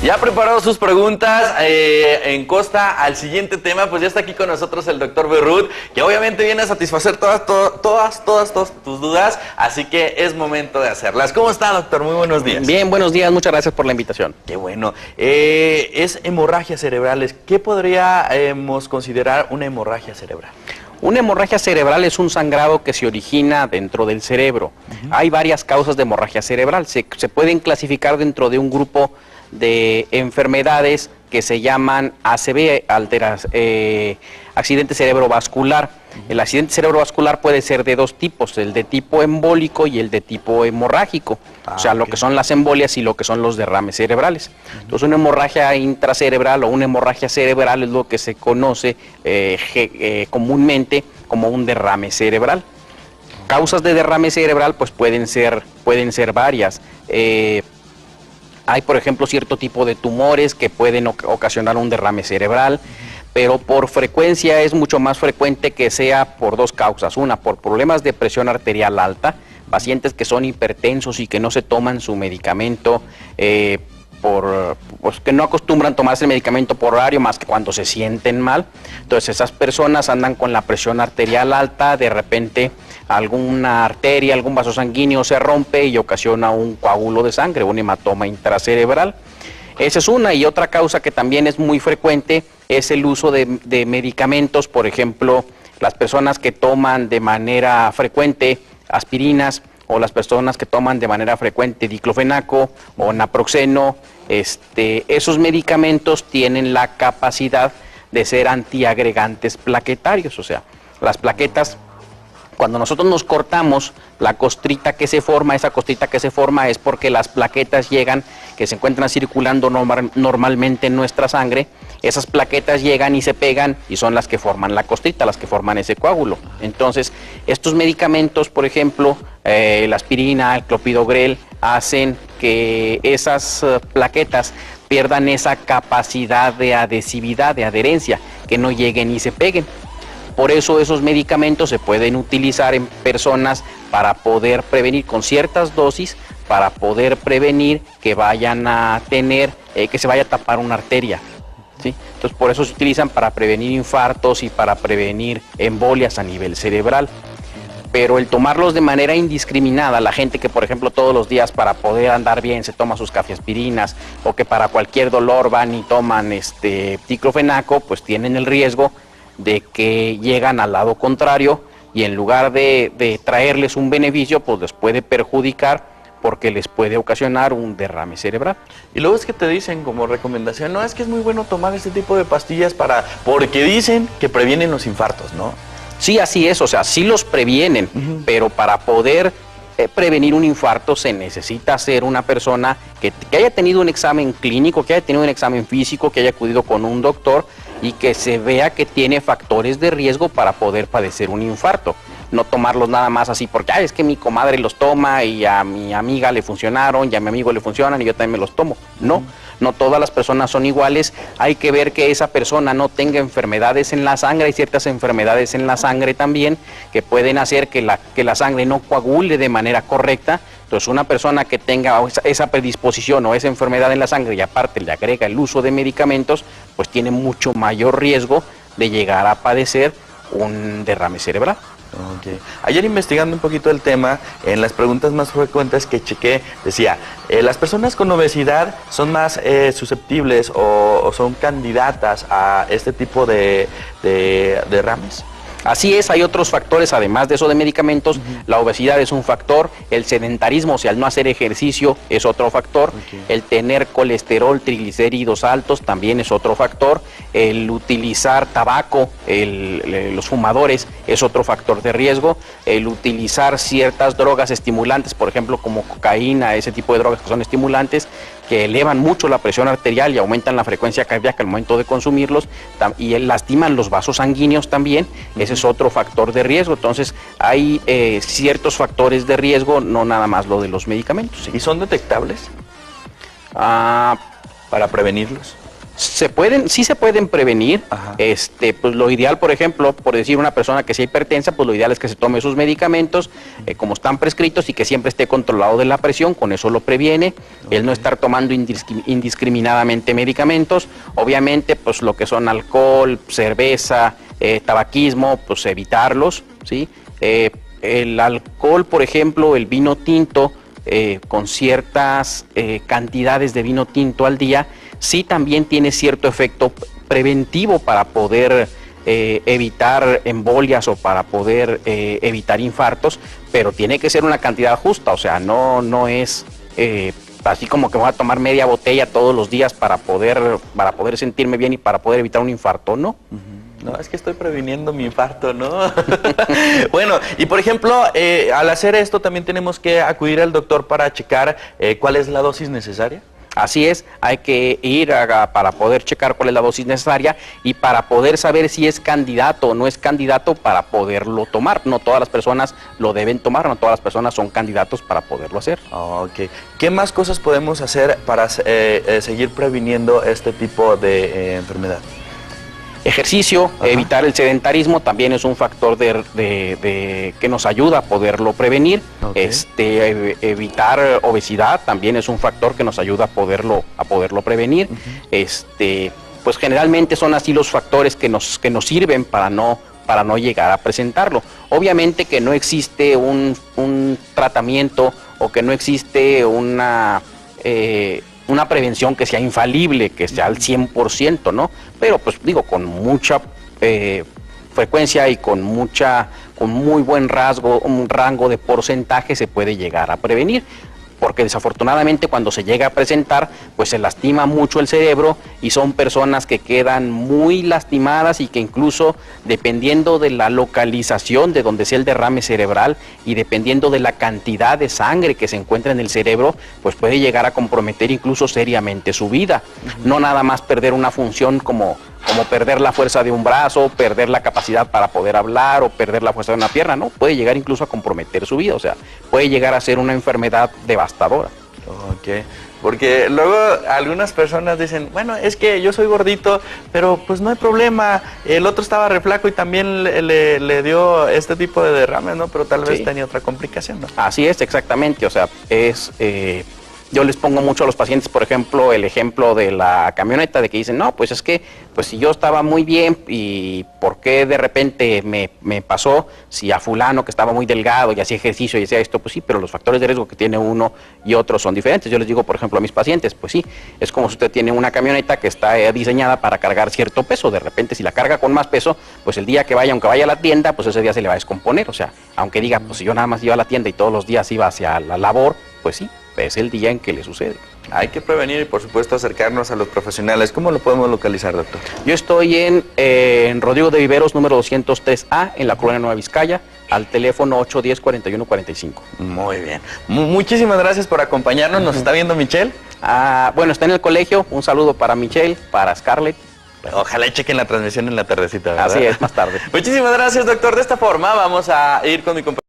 Ya preparado sus preguntas en costa al siguiente tema, pues ya está aquí con nosotros el doctor Berrut, que obviamente viene a satisfacer todas tus dudas, así que es momento de hacerlas. ¿Cómo está, doctor? Muy buenos días. Bien, buenos días, muchas gracias por la invitación. Qué bueno. Es hemorragias cerebrales. ¿Qué podríamos considerar una hemorragia cerebral? Una hemorragia cerebral es un sangrado que se origina dentro del cerebro. Hay varias causas de hemorragia cerebral. Se pueden clasificar dentro de un grupo de enfermedades que se llaman ACV, accidente cerebrovascular. El accidente cerebrovascular puede ser de dos tipos, el de tipo embólico y el de tipo hemorrágico, o sea, lo que son las embolias y lo que son los derrames cerebrales. Entonces, una hemorragia intracerebral o una hemorragia cerebral es lo que se conoce comúnmente como un derrame cerebral. Causas de derrame cerebral pues pueden ser varias. Hay, por ejemplo, cierto tipo de tumores que pueden ocasionar un derrame cerebral, pero por frecuencia es mucho más frecuente que sea por dos causas. Una, por problemas de presión arterial alta, pacientes que son hipertensos y que no se toman su medicamento, pues que no acostumbran tomarse el medicamento por horario más que cuando se sienten mal. Entonces esas personas andan con la presión arterial alta, de repente alguna arteria, algún vaso sanguíneo se rompe y ocasiona un coágulo de sangre, un hematoma intracerebral. Esa es una, y otra causa que también es muy frecuente es el uso de medicamentos. Por ejemplo, las personas que toman de manera frecuente aspirinas, o las personas que toman de manera frecuente diclofenaco o naproxeno. Esos medicamentos tienen la capacidad de ser antiagregantes plaquetarios, o sea, las plaquetas, cuando nosotros nos cortamos la costrita que se forma, esa costrita que se forma es porque las plaquetas llegan, que se encuentran circulando normalmente en nuestra sangre, esas plaquetas llegan y se pegan y son las que forman la costrita, las que forman ese coágulo. Entonces, estos medicamentos, por ejemplo, la aspirina, el clopidogrel, hacen que esas plaquetas pierdan esa capacidad de adhesividad, de adherencia, que no lleguen y se peguen. Por eso esos medicamentos se pueden utilizar en personas para poder prevenir con ciertas dosis, para poder prevenir que vayan a tener, que se vaya a tapar una arteria, ¿sí? Entonces por eso se utilizan para prevenir infartos y para prevenir embolias a nivel cerebral. Pero el tomarlos de manera indiscriminada, la gente que por ejemplo todos los días para poder andar bien se toma sus cafeaspirinas, o que para cualquier dolor van y toman diclofenaco, pues tienen el riesgo de que llegan al lado contrario y en lugar de traerles un beneficio, pues les puede perjudicar porque les puede ocasionar un derrame cerebral. Y luego es que te dicen como recomendación, no, es que es muy bueno tomar este tipo de pastillas porque dicen que previenen los infartos, ¿no? Sí, así es, o sea, sí los previenen, pero para poder prevenir un infarto se necesita ser una persona que haya tenido un examen clínico, que haya tenido un examen físico, que haya acudido con un doctor y que se vea que tiene factores de riesgo para poder padecer un infarto. No tomarlos nada más así porque es que mi comadre los toma y a mi amiga le funcionaron y a mi amigo le funcionan y yo también me los tomo. No todas las personas son iguales. Hay que ver que esa persona no tenga enfermedades en la sangre. Hay ciertas enfermedades en la sangre también que pueden hacer que la sangre no coagule de manera correcta. Entonces una persona que tenga esa predisposición o esa enfermedad en la sangre y aparte le agrega el uso de medicamentos, pues tiene mucho mayor riesgo de llegar a padecer un derrame cerebral. Okay. Ayer investigando un poquito el tema, en las preguntas más frecuentes que chequé, decía, ¿las personas con obesidad son más susceptibles o son candidatas a este tipo de derrames? Así es, hay otros factores, además de eso de medicamentos. La obesidad es un factor, el sedentarismo, o sea, el no hacer ejercicio es otro factor, el tener colesterol, triglicéridos altos también es otro factor, el utilizar tabaco, los fumadores es otro factor de riesgo, el utilizar ciertas drogas estimulantes, por ejemplo, como cocaína, ese tipo de drogas que son estimulantes, que elevan mucho la presión arterial y aumentan la frecuencia cardíaca al momento de consumirlos y lastiman los vasos sanguíneos también. Ese es otro factor de riesgo. Entonces hay ciertos factores de riesgo, no nada más lo de los medicamentos. ¿Sí? ¿Y son detectables para prevenirlos? Sí se pueden prevenir. Ajá. Pues lo ideal, por ejemplo, por decir una persona que sea hipertensa, pues lo ideal es que se tome sus medicamentos como están prescritos y que siempre esté controlado de la presión, con eso lo previene. Okay. El no estar tomando indiscriminadamente medicamentos. Obviamente, pues lo que son alcohol, cerveza, tabaquismo, pues evitarlos, ¿sí? El alcohol, por ejemplo, el vino tinto, con ciertas cantidades de vino tinto al día, sí también tiene cierto efecto preventivo para poder evitar embolias o para poder evitar infartos, pero tiene que ser una cantidad justa, o sea, no es así como que voy a tomar media botella todos los días para poder sentirme bien y para poder evitar un infarto, ¿no? No, es que estoy previniendo mi infarto, ¿no? Bueno, y por ejemplo, al hacer esto también tenemos que acudir al doctor para checar cuál es la dosis necesaria. Así es, hay que ir para poder checar cuál es la dosis necesaria y para poder saber si es candidato o no es candidato para poderlo tomar. No todas las personas lo deben tomar, no todas las personas son candidatos para poderlo hacer. Ok. ¿Qué más cosas podemos hacer para seguir previniendo este tipo de enfermedad? Ejercicio, evitar el sedentarismo también es un factor que nos ayuda a poderlo prevenir. Okay. Evitar obesidad también es un factor que nos ayuda a poderlo prevenir. Pues generalmente son así los factores que nos sirven para no llegar a presentarlo. Obviamente que no existe un tratamiento o que no existe una prevención que sea infalible, que sea al 100%, ¿no? Pero pues digo, con mucha frecuencia y con muy buen un rango de porcentaje se puede llegar a prevenir. Porque desafortunadamente cuando se llega a presentar, pues se lastima mucho el cerebro y son personas que quedan muy lastimadas y que incluso dependiendo de la localización de donde sea el derrame cerebral y dependiendo de la cantidad de sangre que se encuentra en el cerebro, pues puede llegar a comprometer incluso seriamente su vida. No nada más perder una función como perder la fuerza de un brazo, perder la capacidad para poder hablar o perder la fuerza de una pierna, ¿no? Puede llegar incluso a comprometer su vida, o sea, puede llegar a ser una enfermedad devastadora. Ok, porque luego algunas personas dicen, bueno, es que yo soy gordito, pero pues no hay problema, el otro estaba re flaco y también le dio este tipo de derrames, ¿no? Pero tal vez tenía otra complicación, ¿no? Así es, exactamente, o sea, yo les pongo mucho a los pacientes, por ejemplo, el ejemplo de la camioneta, de que dicen, no, pues es que, pues si yo estaba muy bien y ¿por qué de repente me pasó? Si a fulano que estaba muy delgado y hacía ejercicio y hacía esto, pues sí, pero los factores de riesgo que tiene uno y otro son diferentes. Yo les digo, por ejemplo, a mis pacientes, pues sí, es como si usted tiene una camioneta que está diseñada para cargar cierto peso. De repente, si la carga con más peso, pues el día que vaya, aunque vaya a la tienda, pues ese día se le va a descomponer. O sea, aunque diga, pues si yo nada más iba a la tienda y todos los días iba hacia la labor, pues sí, es el día en que le sucede. Hay que prevenir y por supuesto acercarnos a los profesionales. ¿Cómo lo podemos localizar, doctor? Yo estoy en Rodrigo de Viveros, número 203A, en la Colonia Nueva Vizcaya, al teléfono 810-4145. Muy bien. Muchísimas gracias por acompañarnos. ¿Nos está viendo Michelle? Bueno, está en el colegio. Un saludo para Michelle, para Scarlett. Ojalá chequen la transmisión en la tardecita, ¿verdad? Así es, más tarde. Muchísimas gracias, doctor. De esta forma vamos a ir con mi compañero.